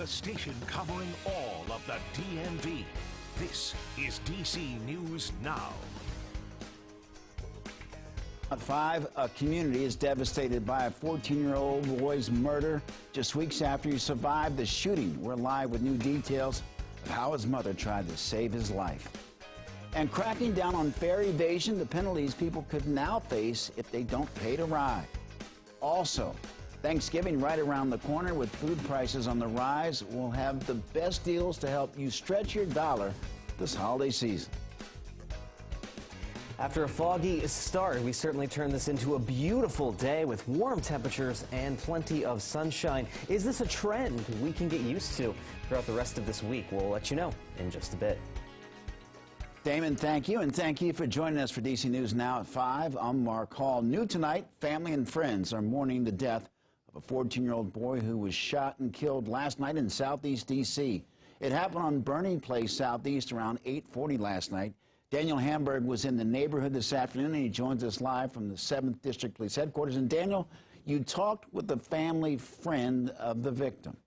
the station covering all of the DMV. This is DC News Now. At 5, a community is devastated by a 14-year-old boy's murder just weeks after he survived the shooting. We're live with new details of how his mother tried to save his life. And cracking down on fare evasion, the penalties people could now face if they don't pay to ride. Also, Thanksgiving right around the corner with food prices on the rise. We'll have the best deals to help you stretch your dollar this holiday season. After a foggy start, we certainly turned this into a beautiful day with warm temperatures and plenty of sunshine. Is this a trend we can get used to throughout the rest of this week? We'll let you know in just a bit. Damon, thank you, and thank you for joining us for DC News Now at 5. I'm Mark Hall. New tonight, family and friends are mourning the death of a 14-year-old boy who was shot and killed last night in southeast D.C. It happened on Bernie Place Southeast around 8:40 last night. Daniel Hamburg was in the neighborhood this afternoon, and he joins us live from the 7th District Police Headquarters. And Daniel, you talked with the family friend of the victim.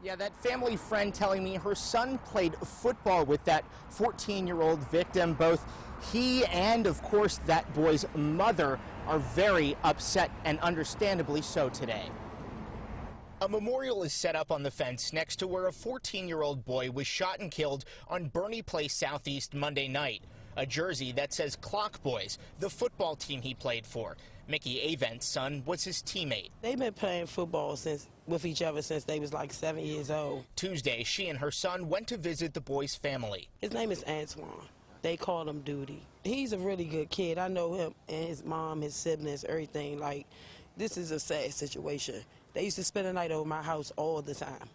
Yeah, that family friend telling me her son played football with that 14-year-old victim. Both he and, of course, that boy's mother are very upset, and understandably so today. A memorial is set up on the fence next to where a 14-year-old boy was shot and killed on Bernie Place Southeast Monday night. A jersey that says Clock Boys, the football team he played for. Mickey Avent's son was his teammate. They've been playing football with each other since they was like 7 years old. Tuesday, she and her son went to visit the boy's family. His name is Antoine. They call him Duty. He's a really good kid. I know him and his mom, his siblings, everything. Like, this is a sad situation. They used to spend the night over my house all the time.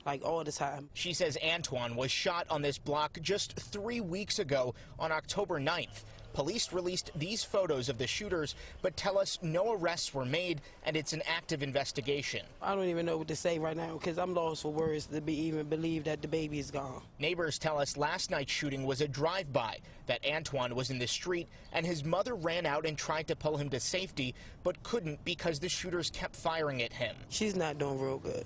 Like, all the time. She says Antoine was shot on this block just 3 weeks ago on October 9th. Police released these photos of the shooters, but tell us no arrests were made and it's an active investigation. I don't even know what to say right now because I'm lost for words to even believe that the baby is gone. Neighbors tell us last night's shooting was a drive-by, that Antoine was in the street and his mother ran out and tried to pull him to safety, but couldn't because the shooters kept firing at him. She's not doing real good.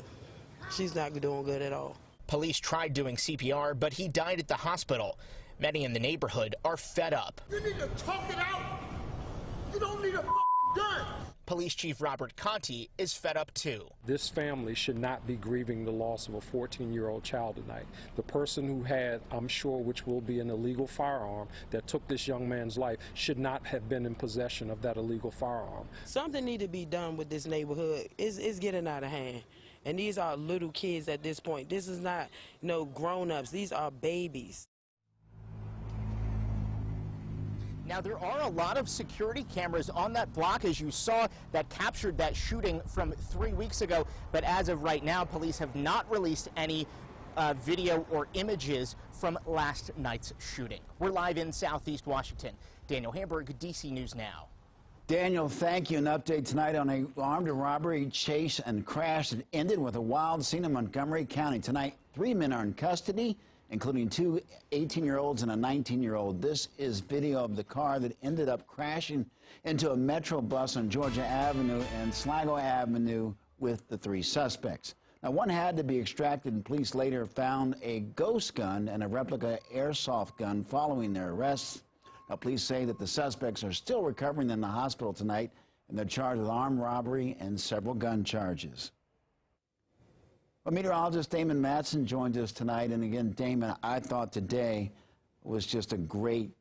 She's not doing good at all. Police tried doing CPR, but he died at the hospital. Many in the neighborhood are fed up. You need to talk it out. You don't need a gun. Police Chief Robert Conti is fed up too. This family should not be grieving the loss of a 14-year-old child tonight. The person who had, I'm sure, which will be an illegal firearm that took this young man's life should not have been in possession of that illegal firearm. Something need to be done with this neighborhood. It's getting out of hand. And these are little kids at this point. This is not, grown-ups. These are babies. Now, there are a lot of security cameras on that block, as you saw, that captured that shooting from 3 weeks ago. But as of right now, police have not released any video or images from last night's shooting. We're live in Southeast Washington. Daniel Hamburg, DC News Now. Daniel, thank you. An update tonight on an armed robbery chase and crash that ended with a wild scene in Montgomery County. Tonight, 3 men are in custody, including 2 18-year-olds and a 19-year-old. This is video of the car that ended up crashing into a Metro bus on Georgia Avenue and Sligo Avenue with the 3 suspects. Now, one had to be extracted, and police later found a ghost gun and a replica airsoft gun following their arrests. Now, police say that the suspects are still recovering in the hospital tonight, and they're charged with armed robbery and several gun charges. Well, meteorologist Damon Matson joins us tonight. And again, Damon, I thought today was just a great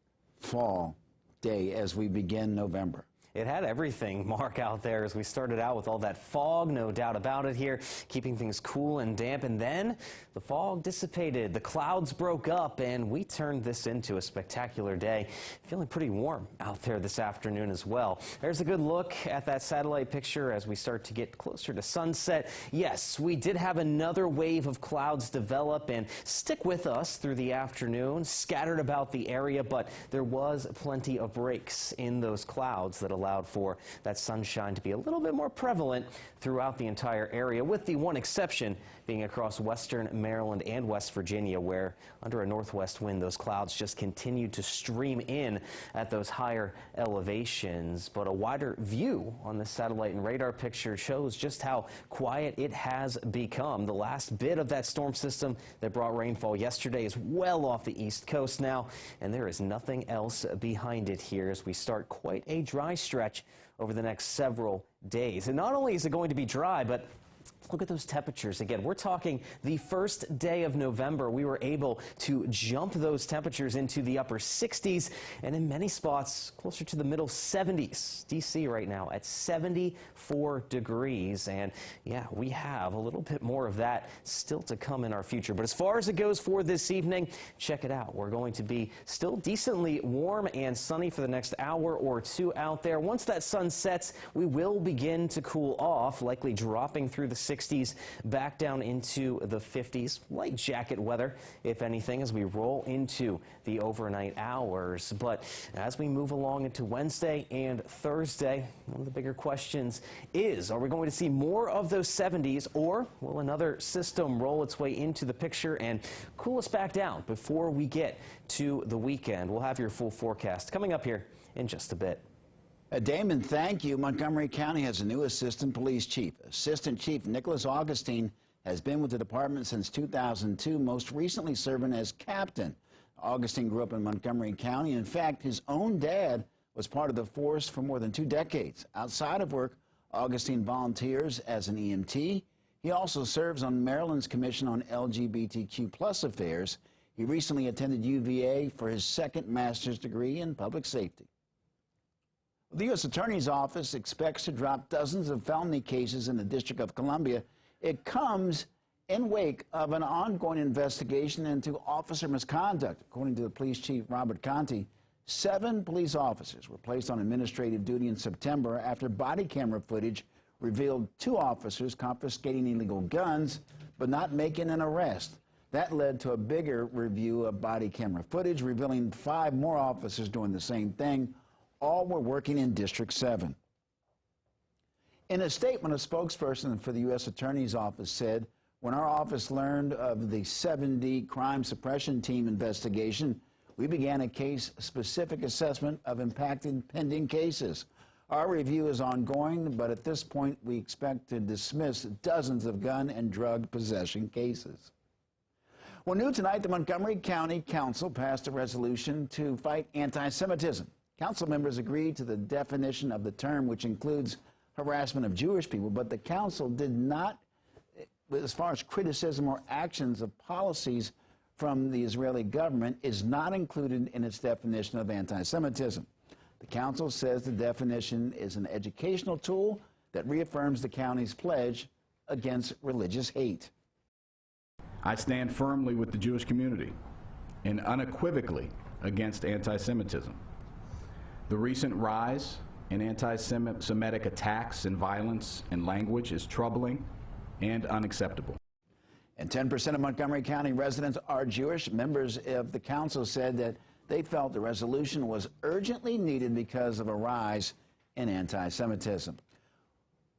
fall day as we begin November. It had everything, Mark, out there as we started out with all that fog, no doubt about it here, keeping things cool and damp. And then the fog dissipated, the clouds broke up, and we turned this into a spectacular day. Feeling pretty warm out there this afternoon as well. There's a good look at that satellite picture as we start to get closer to sunset. Yes, we did have another wave of clouds develop and stick with us through the afternoon, scattered about the area, but there was plenty of breaks in those clouds that allowed for that sunshine to be a little bit more prevalent throughout the entire area, with the one exception being across western Maryland and West Virginia, where under a northwest wind, those clouds just continue to stream in at those higher elevations. But a wider view on the satellite and radar picture shows just how quiet it has become. The last bit of that storm system that brought rainfall yesterday is well off the east coast now, and there is nothing else behind it here as we start quite a dry stretch over the next several days. And not only is it going to be dry, but look at those temperatures again. We're talking the first day of November. We were able to jump those temperatures into the upper 60s and in many spots closer to the middle 70s. D.C. right now at 74 degrees. And yeah, we have a little bit more of that still to come in our future. But as far as it goes for this evening, check it out. We're going to be still decently warm and sunny for the next hour or two out there. Once that sun sets, we will begin to cool off, likely dropping through the 60s back down into the 50s. Light jacket weather, if anything, as we roll into the overnight hours. But as we move along into Wednesday and Thursday, one of the bigger questions is, are we going to see more of those 70s, or will another system roll its way into the picture and cool us back down before we get to the weekend? We'll have your full forecast coming up here in just a bit. Damon, thank you. Montgomery County has a new assistant police chief. Assistant Chief Nicholas Augustine has been with the department since 2002, most recently serving as captain. Augustine grew up in Montgomery County. In fact, his own dad was part of the force for more than 2 decades. Outside of work, Augustine volunteers as an EMT. He also serves on Maryland's Commission on LGBTQ+ affairs. He recently attended UVA for his second master's degree in public safety. The U.S. Attorney's Office expects to drop dozens of felony cases in the District of Columbia. It comes in wake of an ongoing investigation into officer misconduct. According to the police chief, Robert Conti, 7 police officers were placed on administrative duty in September after body camera footage revealed 2 officers confiscating illegal guns but not making an arrest. That led to a bigger review of body camera footage, revealing 5 more officers doing the same thing. All were working in District 7. In a statement, a spokesperson for the U.S. Attorney's Office said, when our office learned of the 7D crime suppression team investigation, we began a case-specific assessment of impacted pending cases. Our review is ongoing, but at this point, we expect to dismiss dozens of gun and drug possession cases. Well, new tonight, the Montgomery County Council passed a resolution to fight anti-Semitism. Council members agreed to the definition of the term, which includes harassment of Jewish people, but the council did not, as far as criticism or actions of policies from the Israeli government, is not included in its definition of anti-Semitism. The council says the definition is an educational tool that reaffirms the county's pledge against religious hate. I stand firmly with the Jewish community and unequivocally against anti-Semitism. The recent rise in anti-Semitic attacks and violence and language is troubling and unacceptable. And 10% of Montgomery County residents are Jewish. Members of the council said that they felt the resolution was urgently needed because of a rise in anti-Semitism.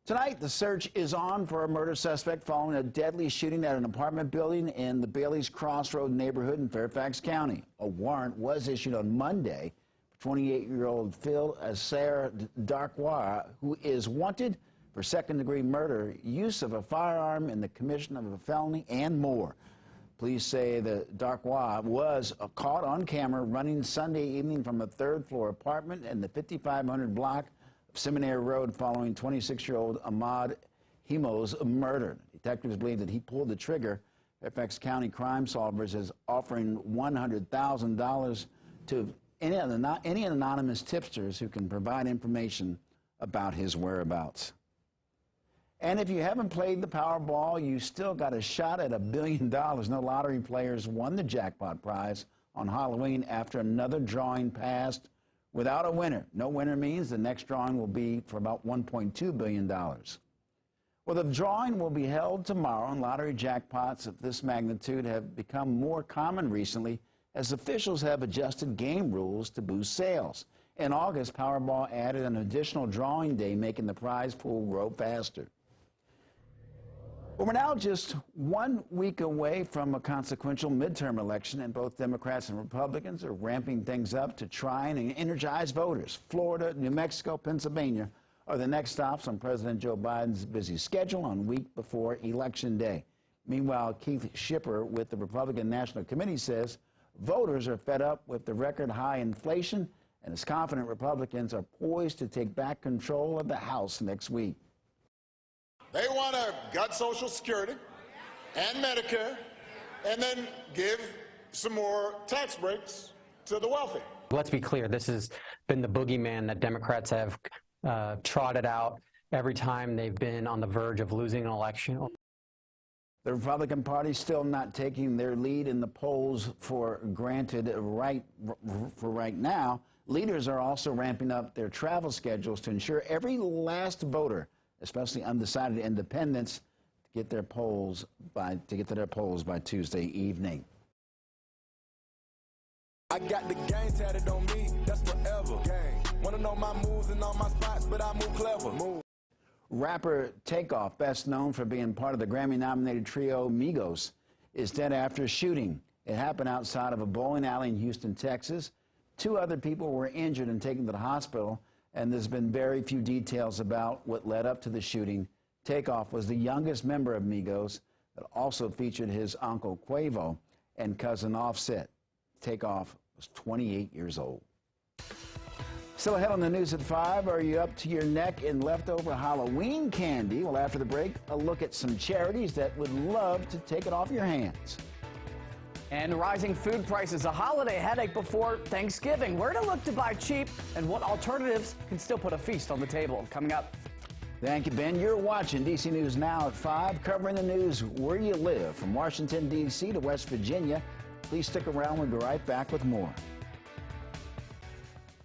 Tonight, the search is on for a murder suspect following a deadly shooting at an apartment building in the Bailey's Crossroad neighborhood in Fairfax County. A warrant was issued on Monday 28-year-old Phil Asser Darkwa, who is wanted for second-degree murder, use of a firearm in the commission of a felony, and more. Police say that Darkwa was caught on camera running Sunday evening from a third-floor apartment in the 5500 block of Seminary Road following 26-year-old Ahmad Himo's murder. Detectives believe that he pulled the trigger. Fairfax County Crime Solvers is offering $100,000 to any anonymous tipsters who can provide information about his whereabouts. And if you haven't played the Powerball, you still got a shot at $1 billion. No lottery players won the jackpot prize on Halloween after another drawing passed without a winner. No winner means the next drawing will be for about $1.2 billion. Well, the drawing will be held tomorrow, and lottery jackpots of this magnitude have become more common recently as officials have adjusted game rules to boost sales. In August, Powerball added an additional drawing day, making the prize pool grow faster. Well, we're now just 1 week away from a consequential midterm election, and both Democrats and Republicans are ramping things up to try and energize voters. Florida, New Mexico, Pennsylvania are the next stops on President Joe Biden's busy schedule on week before Election Day. Meanwhile, Keith Schipper with the Republican National Committee says voters are fed up with the record high inflation and is confident Republicans are poised to take back control of the House next week. They want to gut Social Security and Medicare and then give some more tax breaks to the wealthy. Let's be clear, this has been the boogeyman that Democrats have trotted out every time they've been on the verge of losing an election. The Republican Party still not taking their lead in the polls for granted right now. Leaders are also ramping up their travel schedules to ensure every last voter, especially undecided independents, to get to their polls by Tuesday evening. I got the game tatted on me, that's forever. Gang. Wanna know my moves and all my spots, but I move clever. Move. Rapper Takeoff, best known for being part of the Grammy-nominated trio Migos, is dead after a shooting. It happened outside of a bowling alley in Houston, Texas. 2 other people were injured and taken to the hospital, and there's been very few details about what led up to the shooting. Takeoff was the youngest member of Migos, that also featured his uncle Quavo and cousin Offset. Takeoff was 28 years old. Still ahead on the news at 5, are you up to your neck in leftover Halloween candy? Well, after the break, a look at some charities that would love to take it off your hands. And rising food prices, a holiday headache before Thanksgiving. Where to look to buy cheap and what alternatives can still put a feast on the table. Coming up. Thank you, Ben. You're watching DC News Now at 5, covering the news where you live. From Washington, D.C. to West Virginia. Please stick around. We'll be right back with more.